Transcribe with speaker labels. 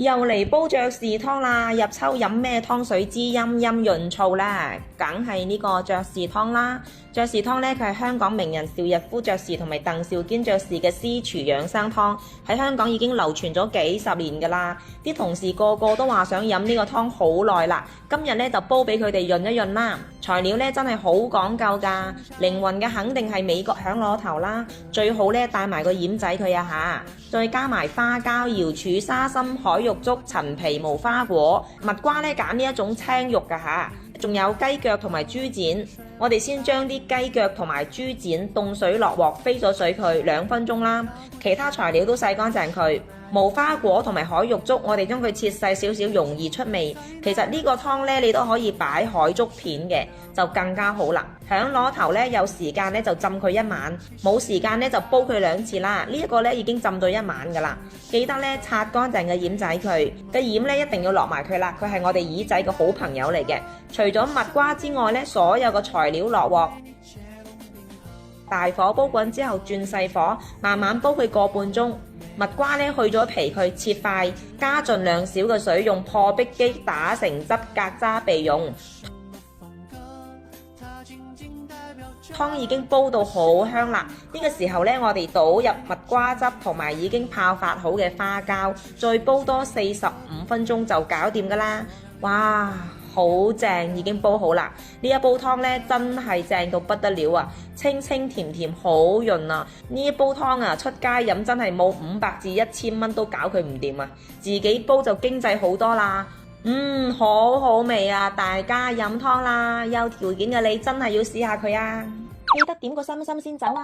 Speaker 1: 又嚟煲雀士湯啦！入秋飲咩湯水滋陰陰潤燥啦？梗係呢個雀士湯啦！雀士湯呢，佢係香港名人邵逸夫爵士同埋鄧肇堅爵士嘅私廚養生湯，喺香港已經流傳咗幾十年㗎啦。啲同事個個都話想飲呢個湯好耐啦，今日呢就煲俾佢哋潤一潤啦。材料呢真係好講究㗎，靈魂嘅肯定係美國響螺頭啦，最好呢帶埋個奄仔佢啊嚇，再加埋花膠、瑤柱、沙參、海玉竹、陳皮、無花果、蜜瓜呢，揀呢一種青肉㗎嚇。仲有雞腳同埋豬展，我哋先將啲雞腳同埋豬展凍水落鑊，飛咗水佢2分鐘啦。其他材料都洗乾淨佢。無花果同埋海玉竹，我哋將佢切細少少，容易出味。其實呢個湯呢，你都可以擺海竹片嘅，就更加好啦。響螺頭呢，有時間呢就浸佢1晚，冇時間呢就煲佢2次啦。呢一個呢已經浸到1晚噶啦。記得呢擦乾淨嘅奄仔佢，嘅奄呢一定要落埋佢啦。佢係我哋耳仔嘅好朋友嚟嘅。除咗蜜瓜之外呢，所有嘅材料落鑊。大火煲滾之後轉細火，慢慢煲佢個半鐘。蜜瓜呢去咗皮佢切塊，加盡量少嘅水，用破壁機打成汁，隔渣備用。湯已經煲到好香啦，呢個時候呢，我哋倒入蜜瓜汁同埋已經泡發好嘅花膠，再煲多45分鐘就搞掂噶啦。哇！好正，已經煲好啦！呢一煲湯呢，真係正到不得了啊！清清甜甜，好潤啊！呢一煲湯啊，出街飲真係冇500至1000蚊都搞佢唔掂啊！自己煲就經濟好多啦。好好味啊！大家飲湯啦，有條件嘅你真係要試下佢啊！記得點個心心先走啊！